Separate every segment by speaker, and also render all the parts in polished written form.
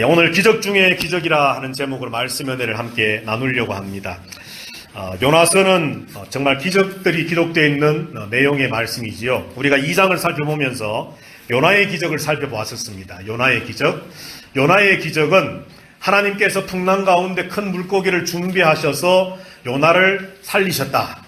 Speaker 1: 오늘 기적 중에 기적이라 하는 제목으로 말씀 연회를 함께 나누려고 합니다. 요나서는 정말 기적들이 기록되어 있는 내용의 말씀이지요. 우리가 2장을 살펴보면서 요나의 기적을 살펴보았었습니다. 요나의 기적. 요나의 기적은 하나님께서 풍랑 가운데 큰 물고기를 준비하셔서 요나를 살리셨다.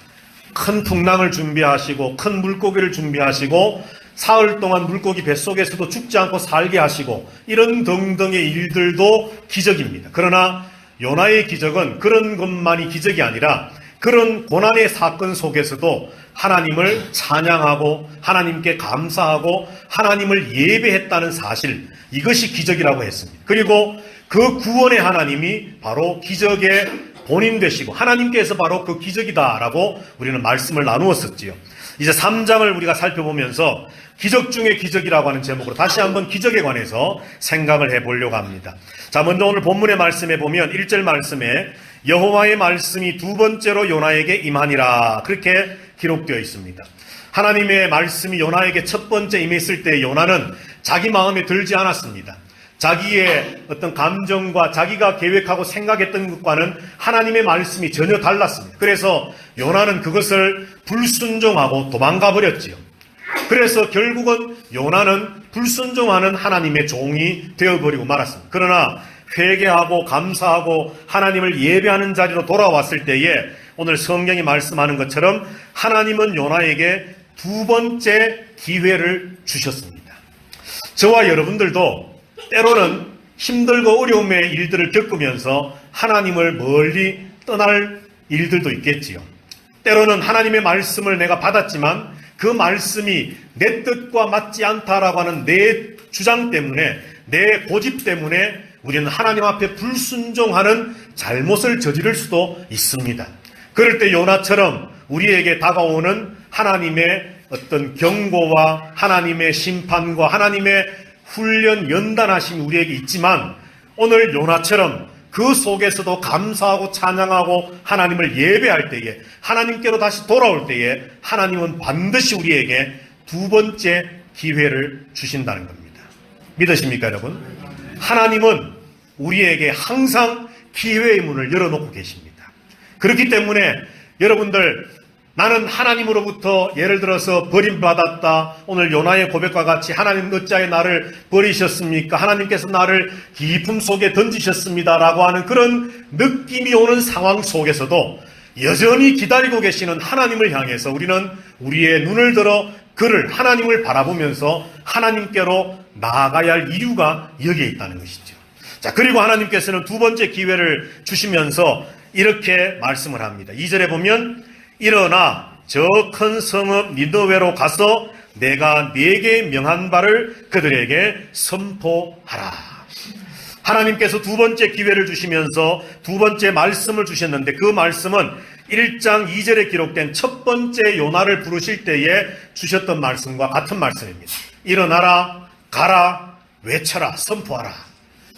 Speaker 1: 큰 풍랑을 준비하시고 큰 물고기를 준비하시고 사흘 동안 물고기 뱃속에서도 죽지 않고 살게 하시고 이런 등등의 일들도 기적입니다. 그러나 요나의 기적은 그런 것만이 기적이 아니라 그런 고난의 사건 속에서도 하나님을 찬양하고 하나님께 감사하고 하나님을 예배했다는 사실, 이것이 기적이라고 했습니다. 그리고 그 구원의 하나님이 바로 기적의 본인 되시고 하나님께서 바로 그 기적이다라고 우리는 말씀을 나누었었지요. 이제 3장을 우리가 살펴보면서 기적 중에 기적이라고 하는 제목으로 다시 한번 기적에 관해서 생각을 해보려고 합니다. 자, 먼저 오늘 본문의 말씀에 보면 1절 말씀에 여호와의 말씀이 두 번째로 요나에게 임하니라, 그렇게 기록되어 있습니다. 하나님의 말씀이 요나에게 첫 번째 임했을 때 요나는 자기 마음에 들지 않았습니다. 자기의 어떤 감정과 자기가 계획하고 생각했던 것과는 하나님의 말씀이 전혀 달랐습니다. 그래서 요나는 그것을 불순종하고 도망가 버렸지요. 그래서 결국은 요나는 불순종하는 하나님의 종이 되어버리고 말았습니다. 그러나 회개하고 감사하고 하나님을 예배하는 자리로 돌아왔을 때에 오늘 성경이 말씀하는 것처럼 하나님은 요나에게 두 번째 기회를 주셨습니다. 저와 여러분들도 때로는 힘들고 어려움의 일들을 겪으면서 하나님을 멀리 떠날 일들도 있겠지요. 때로는 하나님의 말씀을 내가 받았지만 그 말씀이 내 뜻과 맞지 않다라고 하는 내 주장 때문에, 내 고집 때문에 우리는 하나님 앞에 불순종하는 잘못을 저지를 수도 있습니다. 그럴 때 요나처럼 우리에게 다가오는 하나님의 어떤 경고와 하나님의 심판과 하나님의 훈련, 연단하심이 우리에게 있지만 오늘 요나처럼 그 속에서도 감사하고 찬양하고 하나님을 예배할 때에, 하나님께로 다시 돌아올 때에 하나님은 반드시 우리에게 두 번째 기회를 주신다는 겁니다. 믿으십니까, 여러분? 하나님은 우리에게 항상 기회의 문을 열어놓고 계십니다. 그렇기 때문에 여러분들, 나는 하나님으로부터 예를 들어서 버림받았다. 오늘 요나의 고백과 같이 하나님 어찌하여 나를 버리셨습니까? 하나님께서 나를 깊음 속에 던지셨습니다. 라고 하는 그런 느낌이 오는 상황 속에서도 여전히 기다리고 계시는 하나님을 향해서 우리는 우리의 눈을 들어 그를, 하나님을 바라보면서 하나님께로 나아가야 할 이유가 여기에 있다는 것이죠. 자, 그리고 하나님께서는 두 번째 기회를 주시면서 이렇게 말씀을 합니다. 2절에 보면 일어나 저 큰 성읍 니느웨로 가서 내가 네게 명한 바를 그들에게 선포하라. 하나님께서 두 번째 기회를 주시면서 두 번째 말씀을 주셨는데 그 말씀은 1장 2절에 기록된 첫 번째 요나를 부르실 때에 주셨던 말씀과 같은 말씀입니다. 일어나라, 가라, 외쳐라, 선포하라.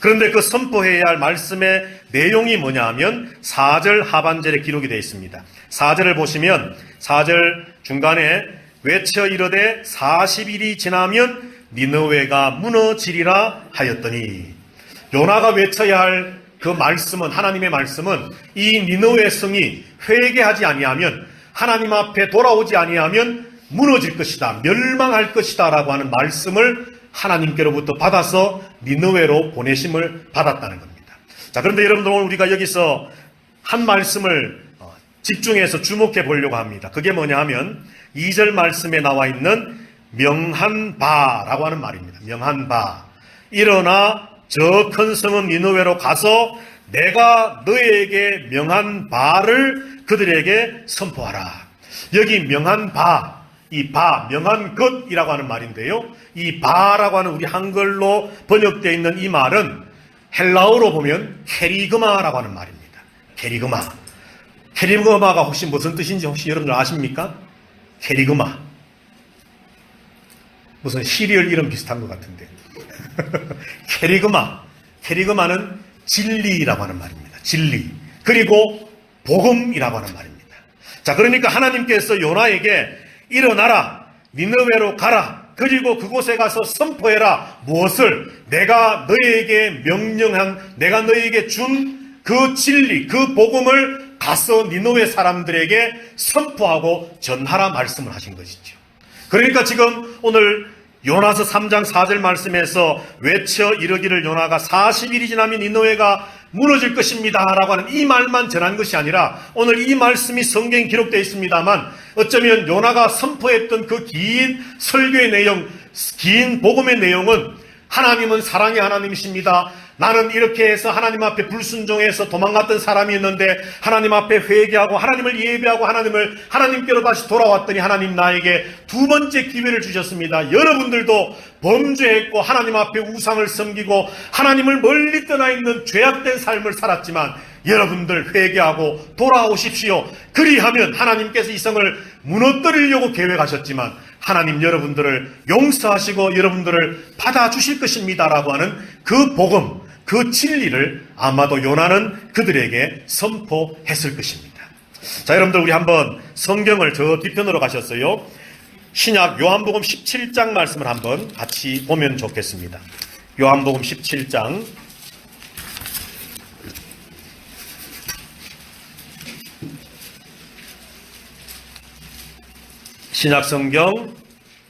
Speaker 1: 그런데 그 선포해야 할 말씀의 내용이 뭐냐 하면 4절 하반절에 기록이 되어 있습니다. 4절을 보시면 4절 중간에 외쳐 이르되 40일이 지나면 니느웨가 무너지리라 하였더니, 요나가 외쳐야 할 그 말씀은, 하나님의 말씀은 이 니느웨 성이 회개하지 아니하면, 하나님 앞에 돌아오지 아니하면 무너질 것이다, 멸망할 것이다 라고 하는 말씀을 하나님께로부터 받아서 니느웨로 보내심을 받았다는 겁니다. 자, 그런데 여러분들, 오늘 우리가 여기서 한 말씀을 집중해서 주목해 보려고 합니다. 그게 뭐냐 하면 2절 말씀에 나와 있는 명한 바라고 하는 말입니다. 명한 바. 일어나 저 큰 성읍 니느웨로 가서 내가 너에게 명한 바를 그들에게 선포하라. 여기 명한 바, 이 바, 명한 것이라고 하는 말인데요. 이 바라고 하는 우리 한글로 번역되어 있는 이 말은 헬라어로 보면 케리그마라고 하는 말입니다. 케리그마. 케리그마가 혹시 무슨 뜻인지 혹시 여러분들 아십니까? 케리그마. 무슨 시리얼 이름 비슷한 것 같은데. 케리그마. 케리그마는 진리라고 하는 말입니다. 진리. 그리고 복음이라고 하는 말입니다. 자, 그러니까 하나님께서 요나에게 일어나라, 니느웨로 가라, 그리고 그곳에 가서 선포해라. 무엇을? 내가 너희에게 명령한, 내가 너희에게 준 그 진리, 그 복음을 가서 니느웨 사람들에게 선포하고 전하라 말씀을 하신 것이죠. 그러니까 지금 오늘 요나서 3장 4절 말씀에서 외쳐 이르기를 요나가 40일이 지나면 니느웨가 무너질 것입니다 라고 하는 이 말만 전한 것이 아니라 오늘 이 말씀이 성경에 기록되어 있습니다만 어쩌면 요나가 선포했던 그 긴 설교의 내용, 긴 복음의 내용은 하나님은 사랑의 하나님이십니다. 나는 이렇게 해서 하나님 앞에 불순종해서 도망갔던 사람이었는데 하나님 앞에 회개하고 하나님을 예배하고 하나님께로 다시 돌아왔더니 하나님 나에게 두 번째 기회를 주셨습니다. 여러분들도 범죄했고 하나님 앞에 우상을 섬기고 하나님을 멀리 떠나 있는 죄악된 삶을 살았지만 여러분들 회개하고 돌아오십시오. 그리하면 하나님께서 이 성을 무너뜨리려고 계획하셨지만 하나님 여러분들을 용서하시고 여러분들을 받아주실 것입니다 라고 하는 그 복음, 그 진리를 아마도 요나는 그들에게 선포했을 것입니다. 자, 여러분들 우리 한번 성경을 저 뒤편으로 가셨어요. 신약 요한복음 17장 말씀을 한번 같이 보면 좋겠습니다. 요한복음 17장 신약성경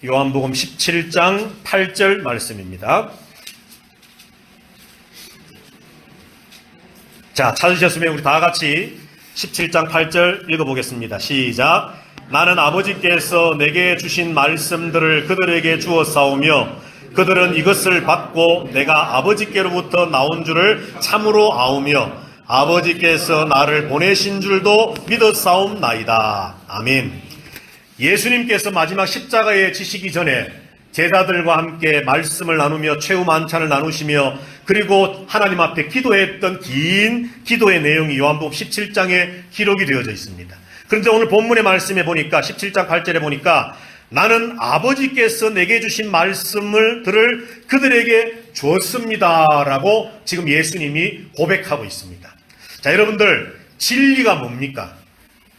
Speaker 1: 요한복음 17장 8절 말씀입니다. 자, 찾으셨으면 우리 다 같이 17장 8절 읽어보겠습니다. 시작. 나는 아버지께서 내게 주신 말씀들을 그들에게 주었사오며 그들은 이것을 받고 내가 아버지께로부터 나온 줄을 참으로 아오며 아버지께서 나를 보내신 줄도 믿었사옵나이다. 아멘. 예수님께서 마지막 십자가에 지시기 전에 제자들과 함께 말씀을 나누며 최후 만찬을 나누시며 그리고 하나님 앞에 기도했던 긴 기도의 내용이 요한복음 17장에 기록이 되어져 있습니다. 그런데 오늘 본문의 말씀에 보니까 17장 8절에 보니까 나는 아버지께서 내게 주신 말씀을 그들에게 주었습니다 라고 지금 예수님이 고백하고 있습니다. 자, 여러분들 진리가 뭡니까?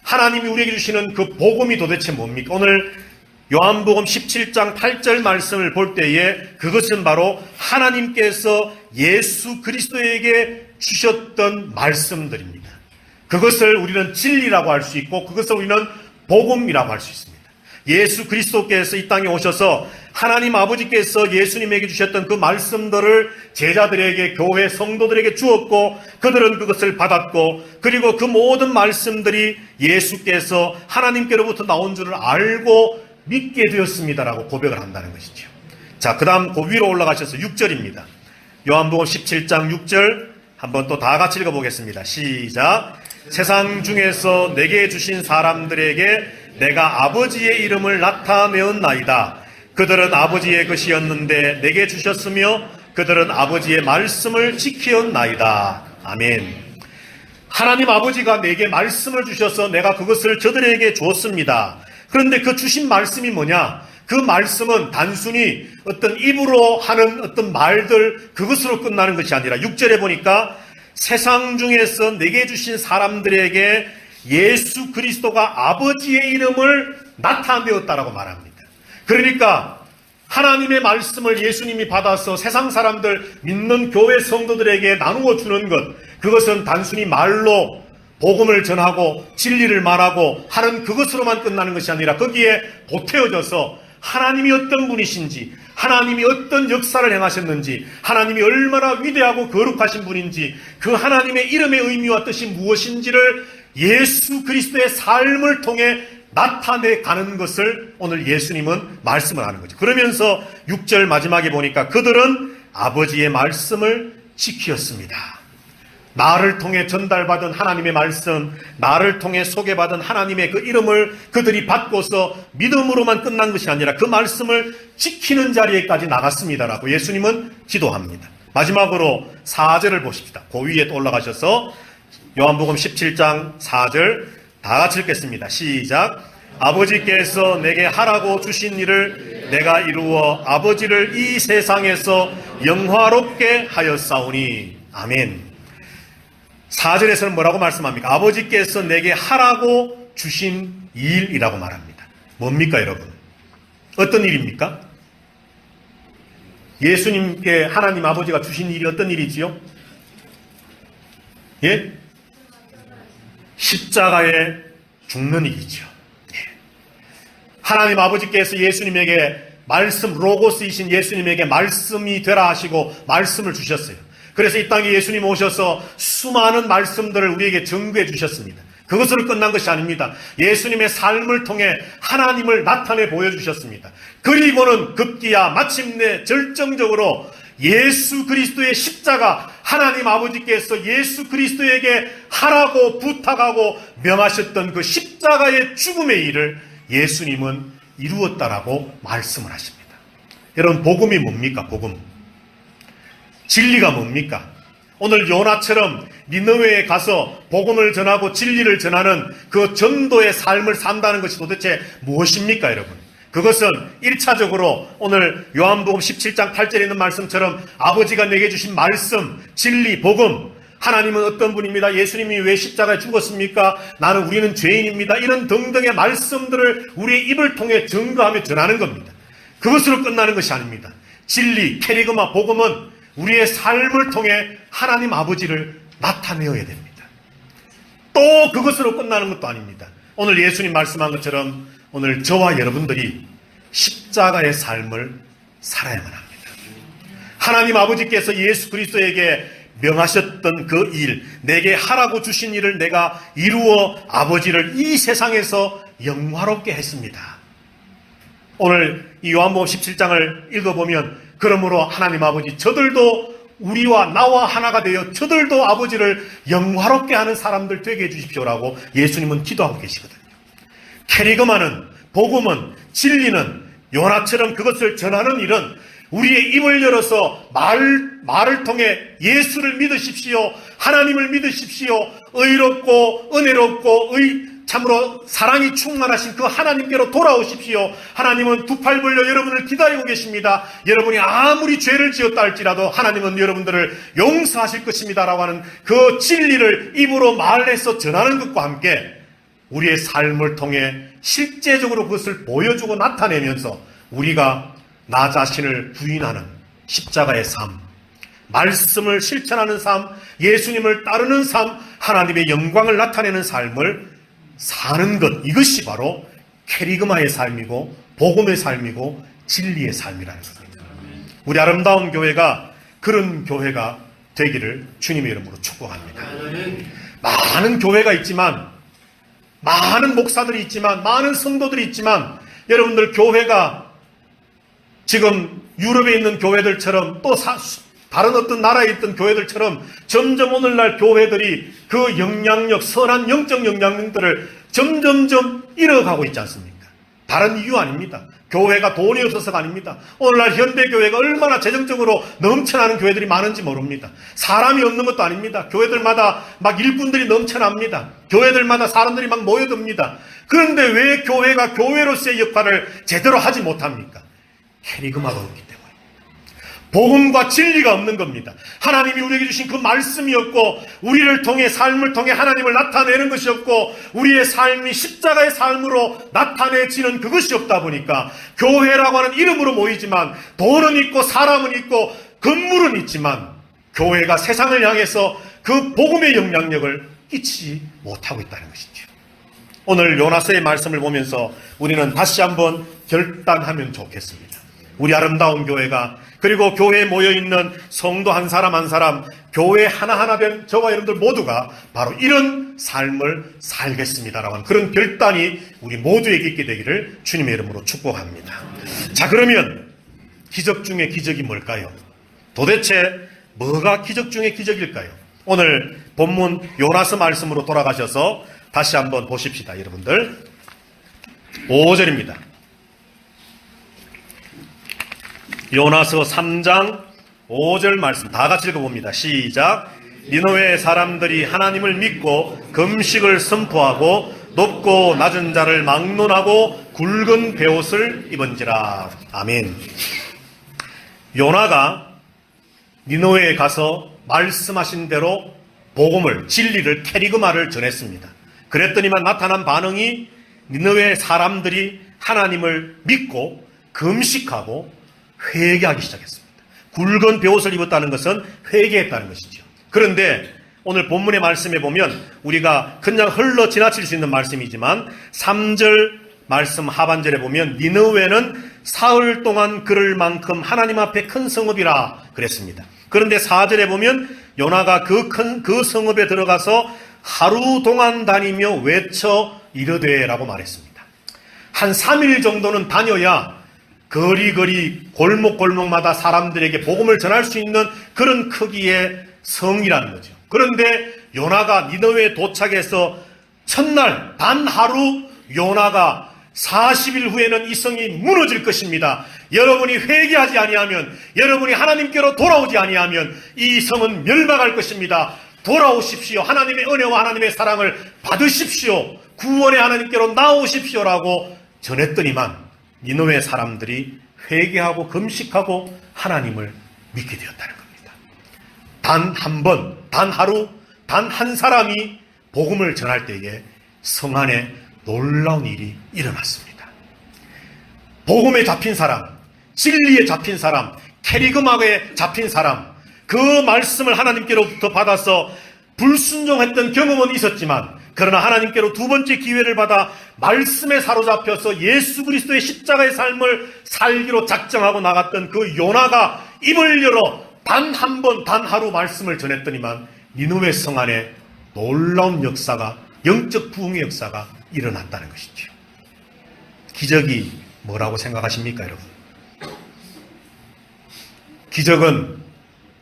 Speaker 1: 하나님이 우리에게 주시는 그 복음이 도대체 뭡니까? 오늘 요한복음 17장 8절 말씀을 볼 때에 그것은 바로 하나님께서 예수 그리스도에게 주셨던 말씀들입니다. 그것을 우리는 진리라고 할 수 있고 그것을 우리는 복음이라고 할 수 있습니다. 예수 그리스도께서 이 땅에 오셔서 하나님 아버지께서 예수님에게 주셨던 그 말씀들을 제자들에게, 교회 성도들에게 주었고 그들은 그것을 받았고 그리고 그 모든 말씀들이 예수께서 하나님께로부터 나온 줄을 알고 믿게 되었습니다라고 고백을 한다는 것이죠. 자, 그 다음 그 위로 올라가셔서 6절입니다. 요한복음 17장 6절 한번 또 다 같이 읽어보겠습니다. 시작. 세상 중에서 내게 주신 사람들에게 내가 아버지의 이름을 나타내었나이다. 그들은 아버지의 것이었는데 내게 주셨으며 그들은 아버지의 말씀을 지키었나이다. 아멘. 하나님 아버지가 내게 말씀을 주셔서 내가 그것을 저들에게 주었습니다. 그런데 그 주신 말씀이 뭐냐? 그 말씀은 단순히 어떤 입으로 하는 어떤 말들 그것으로 끝나는 것이 아니라 6절에 보니까 세상 중에서 내게 주신 사람들에게 예수 그리스도가 아버지의 이름을 나타내었다라고 말합니다. 그러니까 하나님의 말씀을 예수님이 받아서 세상 사람들 믿는 교회 성도들에게 나누어 주는 것, 그것은 단순히 말로 복음을 전하고 진리를 말하고 하는 그것으로만 끝나는 것이 아니라 거기에 보태어져서 하나님이 어떤 분이신지, 하나님이 어떤 역사를 행하셨는지, 하나님이 얼마나 위대하고 거룩하신 분인지, 그 하나님의 이름의 의미와 뜻이 무엇인지를 예수 그리스도의 삶을 통해 나타내가는 것을 오늘 예수님은 말씀을 하는 거죠. 그러면서 6절 마지막에 보니까 그들은 아버지의 말씀을 지키었습니다. 나를 통해 전달받은 하나님의 말씀, 나를 통해 소개받은 하나님의 그 이름을 그들이 받고서 믿음으로만 끝난 것이 아니라 그 말씀을 지키는 자리에까지 나갔습니다라고 예수님은 기도합니다. 마지막으로 4절을 보십시다. 그 위에 또 올라가셔서 요한복음 17장 4절 다 같이 읽겠습니다. 시작. 아버지께서 내게 하라고 주신 일을 내가 이루어 아버지를 이 세상에서 영화롭게 하였사오니. 아멘. 4절에서는 뭐라고 말씀합니까? 아버지께서 내게 하라고 주신 일이라고 말합니다. 뭡니까 여러분? 어떤 일입니까? 예수님께 하나님 아버지가 주신 일이 어떤 일이지요? 예? 십자가에 죽는 일이죠. 예. 하나님 아버지께서 예수님에게 말씀, 로고스이신 예수님에게 말씀이 되라 하시고 말씀을 주셨어요. 그래서 이 땅에 예수님 오셔서 수많은 말씀들을 우리에게 증거해 주셨습니다. 그것으로 끝난 것이 아닙니다. 예수님의 삶을 통해 하나님을 나타내 보여주셨습니다. 그리고는 급기야 마침내 절정적으로 예수 그리스도의 십자가, 하나님 아버지께서 예수 그리스도에게 하라고 부탁하고 명하셨던 그 십자가의 죽음의 일을 예수님은 이루었다라고 말씀을 하십니다. 여러분, 복음이 뭡니까? 복음. 진리가 뭡니까? 오늘 요나처럼 니느웨에 가서 복음을 전하고 진리를 전하는 그 전도의 삶을 산다는 것이 도대체 무엇입니까, 여러분? 그것은 1차적으로 오늘 요한복음 17장 8절에 있는 말씀처럼 아버지가 내게 주신 말씀, 진리, 복음, 하나님은 어떤 분입니다. 예수님이 왜 십자가에 죽었습니까? 우리는 죄인입니다. 이런 등등의 말씀들을 우리의 입을 통해 증거하며 전하는 겁니다. 그것으로 끝나는 것이 아닙니다. 진리, 캐리그마, 복음은 우리의 삶을 통해 하나님 아버지를 나타내어야 됩니다. 또 그것으로 끝나는 것도 아닙니다. 오늘 예수님 말씀한 것처럼 오늘 저와 여러분들이 십자가의 삶을 살아야만 합니다. 하나님 아버지께서 예수 그리스도에게 명하셨던 그 일, 내게 하라고 주신 일을 내가 이루어 아버지를 이 세상에서 영화롭게 했습니다. 오늘 이 요한복음 17장을 읽어보면 그러므로 하나님 아버지, 저들도 우리와 나와 하나가 되어 저들도 아버지를 영화롭게 하는 사람들 되게 해주십시오라고 예수님은 기도하고 계시거든요. 캐리그마는, 복음은, 진리는, 요나처럼 그것을 전하는 일은 우리의 입을 열어서 말을 통해 예수를 믿으십시오, 하나님을 믿으십시오, 의롭고 은혜롭고 참으로 사랑이 충만하신 그 하나님께로 돌아오십시오. 하나님은 두 팔 벌려 여러분을 기다리고 계십니다. 여러분이 아무리 죄를 지었다 할지라도 하나님은 여러분들을 용서하실 것입니다 라고 하는 그 진리를 입으로 말해서 전하는 것과 함께 우리의 삶을 통해 실제적으로 그것을 보여주고 나타내면서 우리가 나 자신을 부인하는 십자가의 삶, 말씀을 실천하는 삶, 예수님을 따르는 삶, 하나님의 영광을 나타내는 삶을 사는 것, 이것이 바로 캐리그마의 삶이고 복음의 삶이고 진리의 삶이라는 것입니다. 우리 아름다운 교회가 그런 교회가 되기를 주님의 이름으로 축복합니다. 많은 교회가 있지만, 많은 목사들이 있지만, 많은 성도들이 있지만, 여러분들 교회가 지금 유럽에 있는 교회들처럼 또 다른 어떤 나라에 있던 교회들처럼 점점 오늘날 교회들이 그 영향력, 선한 영적 영향력들을 점점점 잃어가고 있지 않습니까? 다른 이유 아닙니다. 교회가 돈이 없어서가 아닙니다. 오늘날 현대교회가 얼마나 재정적으로 넘쳐나는 교회들이 많은지 모릅니다. 사람이 없는 것도 아닙니다. 교회들마다 막 일꾼들이 넘쳐납니다. 교회들마다 사람들이 막 모여듭니다. 그런데 왜 교회가 교회로서의 역할을 제대로 하지 못합니까? 캐리그마가 없기 때문에. 복음과 진리가 없는 겁니다. 하나님이 우리에게 주신 그 말씀이 없고 우리를 통해, 삶을 통해 하나님을 나타내는 것이 없고 우리의 삶이 십자가의 삶으로 나타내지는 그것이 없다 보니까 교회라고 하는 이름으로 모이지만 돈은 있고 사람은 있고 건물은 있지만 교회가 세상을 향해서 그 복음의 영향력을 끼치지 못하고 있다는 것이죠. 오늘 요나서의 말씀을 보면서 우리는 다시 한번 결단하면 좋겠습니다. 우리 아름다운 교회가, 그리고 교회에 모여있는 성도 한 사람 한 사람, 교회 하나하나 된 저와 여러분들 모두가 바로 이런 삶을 살겠습니다라고 하는 그런 결단이 우리 모두에게 있게 되기를 주님의 이름으로 축복합니다. 자, 그러면 기적 중에 기적이 뭘까요? 도대체 뭐가 기적 중에 기적일까요? 오늘 본문 요나서 말씀으로 돌아가셔서 다시 한번 보십시다, 여러분들. 5절입니다. 요나서 3장 5절 말씀 다 같이 읽어봅니다. 시작. 니느웨 사람들이 하나님을 믿고 금식을 선포하고 높고 낮은 자를 막론하고 굵은 베옷을 입은지라. 아멘. 요나가 니느웨에 가서 말씀하신 대로 복음을, 진리를, 캐리그마를 전했습니다. 그랬더니만 나타난 반응이 니느웨 사람들이 하나님을 믿고 금식하고 회개하기 시작했습니다. 굵은 베옷을 입었다는 것은 회개했다는 것이죠. 그런데 오늘 본문의 말씀에 보면 우리가 그냥 흘러 지나칠 수 있는 말씀이지만 3절 말씀 하반절에 보면 니느웨는 사흘 동안 그럴 만큼 하나님 앞에 큰 성읍이라 그랬습니다. 그런데 4절에 보면 요나가 그 성읍에 들어가서 하루 동안 다니며 외쳐 이르되라고 말했습니다. 한 3일 정도는 다녀야 거리거리 골목골목마다 사람들에게 복음을 전할 수 있는 그런 크기의 성이라는 거죠. 그런데 요나가 니느웨에 도착해서 첫날 단 하루 요나가 40일 후에는 이 성이 무너질 것입니다. 여러분이 회개하지 아니하면, 여러분이 하나님께로 돌아오지 아니하면 이 성은 멸망할 것입니다. 돌아오십시오. 하나님의 은혜와 하나님의 사랑을 받으십시오. 구원의 하나님께로 나오십시오라고 전했더니만 니느웨 사람들이 회개하고 금식하고 하나님을 믿게 되었다는 겁니다. 단 한 번, 단 하루, 단 한 사람이 복음을 전할 때에 성 안에 놀라운 일이 일어났습니다. 복음에 잡힌 사람, 진리에 잡힌 사람, 캐리그마에 잡힌 사람, 그 말씀을 하나님께로부터 받아서 불순종했던 경험은 있었지만 그러나 하나님께로 두 번째 기회를 받아 말씀에 사로잡혀서 예수 그리스도의 십자가의 삶을 살기로 작정하고 나갔던 그 요나가 입을 열어 단 한 번, 단 하루 말씀을 전했더니만 니느웨 성 안에 놀라운 역사가, 영적 부흥의 역사가 일어났다는 것이죠. 기적이 뭐라고 생각하십니까, 여러분? 기적은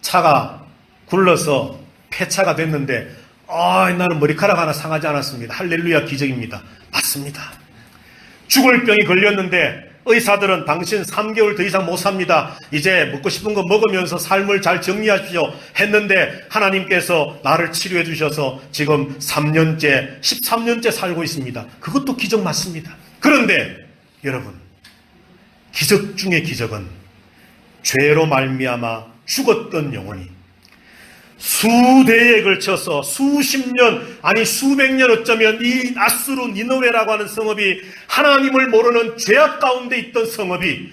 Speaker 1: 차가 굴러서 폐차가 됐는데 나는 머리카락 하나 상하지 않았습니다. 할렐루야, 기적입니다. 맞습니다. 죽을 병이 걸렸는데 의사들은 당신 3개월 더 이상 못 삽니다. 이제 먹고 싶은 거 먹으면서 삶을 잘 정리하십시오 했는데 하나님께서 나를 치료해 주셔서 지금 3년째, 13년째 살고 있습니다. 그것도 기적 맞습니다. 그런데 여러분, 기적 중의 기적은 죄로 말미암아 죽었던 영혼이 수대에 걸쳐서 수십 년, 아니 수백 년, 어쩌면 이 아수르 니느웨라고 하는 성읍이, 하나님을 모르는 죄악 가운데 있던 성읍이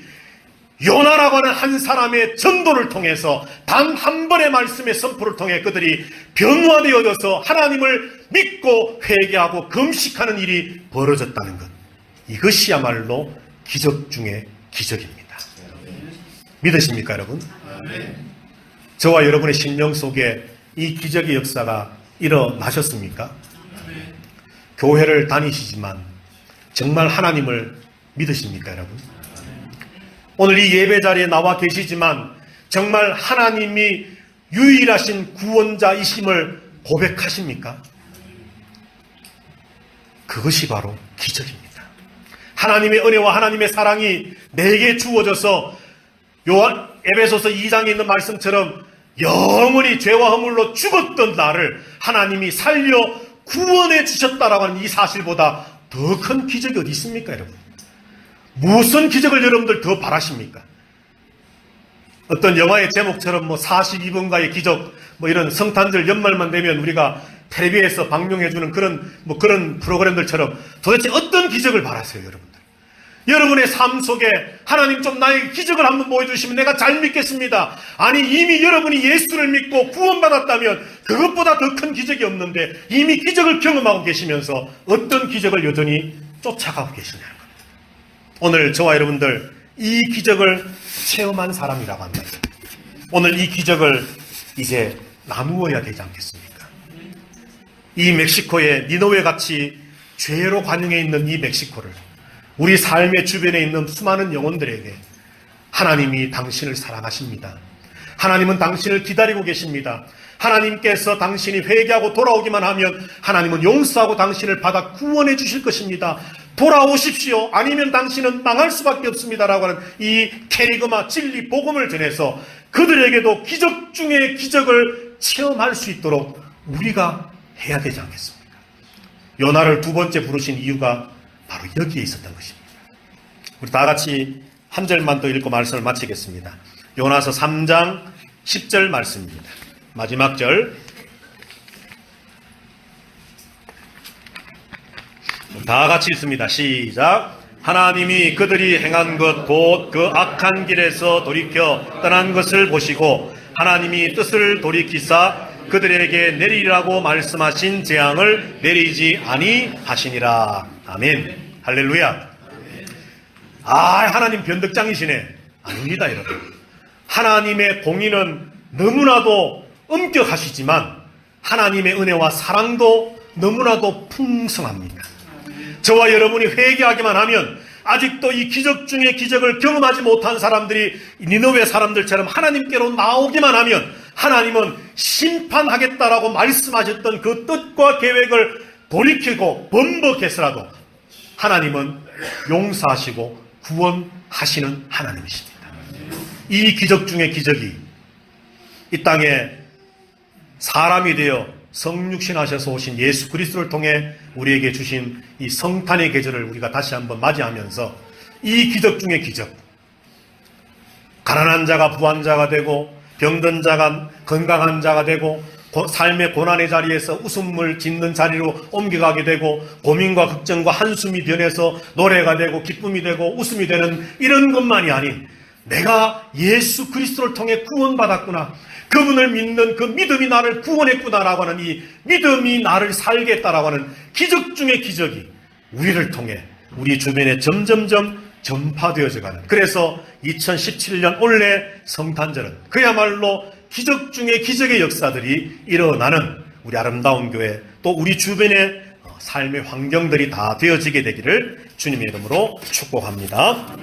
Speaker 1: 요나라고 하는 한 사람의 전도를 통해서 단 한 번의 말씀의 선포를 통해 그들이 변화되어져서 하나님을 믿고 회개하고 금식하는 일이 벌어졌다는 것, 이것이야말로 기적 중의 기적입니다. 믿으십니까, 여러분? 저와 여러분의 심령 속에 이 기적의 역사가 일어나셨습니까? 교회를 다니시지만 정말 하나님을 믿으십니까, 여러분? 오늘 이 예배 자리에 나와 계시지만 정말 하나님이 유일하신 구원자이심을 고백하십니까? 그것이 바로 기적입니다. 하나님의 은혜와 하나님의 사랑이 내게 주어져서 에베소서 2장에 있는 말씀처럼 영원히 죄와 허물로 죽었던 나를 하나님이 살려 구원해 주셨다라고 하는 이 사실보다 더 큰 기적이 어디 있습니까, 여러분? 무슨 기적을 여러분들 더 바라십니까? 어떤 영화의 제목처럼 42번가의 기적, 이런 성탄절 연말만 되면 우리가 텔레비에서 방영해주는 그런 프로그램들처럼 도대체 어떤 기적을 바라세요, 여러분들? 여러분의 삶 속에 하나님 좀 나에게 기적을 한번 보여주시면 내가 잘 믿겠습니다. 아니, 이미 여러분이 예수를 믿고 구원받았다면 그것보다 더 큰 기적이 없는데 이미 기적을 경험하고 계시면서 어떤 기적을 여전히 쫓아가고 계시냐는 겁니다. 오늘 저와 여러분들 이 기적을 체험한 사람이라고 한다. 오늘 이 기적을 이제 나누어야 되지 않겠습니까? 이 멕시코의 니느웨 같이 죄로 관영해 있는 이 멕시코를 우리 삶의 주변에 있는 수많은 영혼들에게 하나님이 당신을 사랑하십니다. 하나님은 당신을 기다리고 계십니다. 하나님께서 당신이 회개하고 돌아오기만 하면 하나님은 용서하고 당신을 받아 구원해 주실 것입니다. 돌아오십시오. 아니면 당신은 망할 수밖에 없습니다라고 하는 이 캐리그마 진리 복음을 전해서 그들에게도 기적 중에 기적을 체험할 수 있도록 우리가 해야 되지 않겠습니까? 요나를 두 번째 부르신 이유가 바로 여기에 있었던 것입니다. 우리 다 같이 한 절만 더 읽고 말씀을 마치겠습니다. 요나서 3장 10절 말씀입니다. 마지막 절. 다 같이 읽습니다. 시작. 하나님이 그들이 행한 것 곧 그 악한 길에서 돌이켜 떠난 것을 보시고 하나님이 뜻을 돌이키사 그들에게 내리라고 말씀하신 재앙을 내리지 아니하시니라. 아멘. 할렐루야. 하나님 변덕장이시네. 아닙니다, 여러분. 하나님의 공의는 너무나도 엄격하시지만 하나님의 은혜와 사랑도 너무나도 풍성합니다. 저와 여러분이 회개하기만 하면 아직도 이 기적 중에 기적을 경험하지 못한 사람들이 니느웨 사람들처럼 하나님께로 나오기만 하면 하나님은 심판하겠다라고 말씀하셨던 그 뜻과 계획을 돌이키고 번복해서라도 하나님은 용서하시고 구원하시는 하나님이십니다. 이 기적 중에 기적이 이 땅에 사람이 되어 성육신하셔서 오신 예수 그리스도를 통해 우리에게 주신 이 성탄의 계절을 우리가 다시 한번 맞이하면서 이 기적 중에 기적, 가난한 자가 부한 자가 되고 병든 자가 건강한 자가 되고 삶의 고난의 자리에서 웃음을 짓는 자리로 옮겨가게 되고 고민과 걱정과 한숨이 변해서 노래가 되고 기쁨이 되고 웃음이 되는 이런 것만이 아닌 내가 예수 그리스도를 통해 구원받았구나, 그분을 믿는 그 믿음이 나를 구원했구나라고 하는 이 믿음이 나를 살게 했다라고 하는 기적 중의 기적이 우리를 통해 우리 주변에 점점점 전파되어져 가는, 그래서 2017년 올해 성탄절은 그야말로 기적 중의 기적의 역사들이 일어나는 우리 아름다운 교회, 또 우리 주변의 삶의 환경들이 다 되어지게 되기를 주님의 이름으로 축복합니다.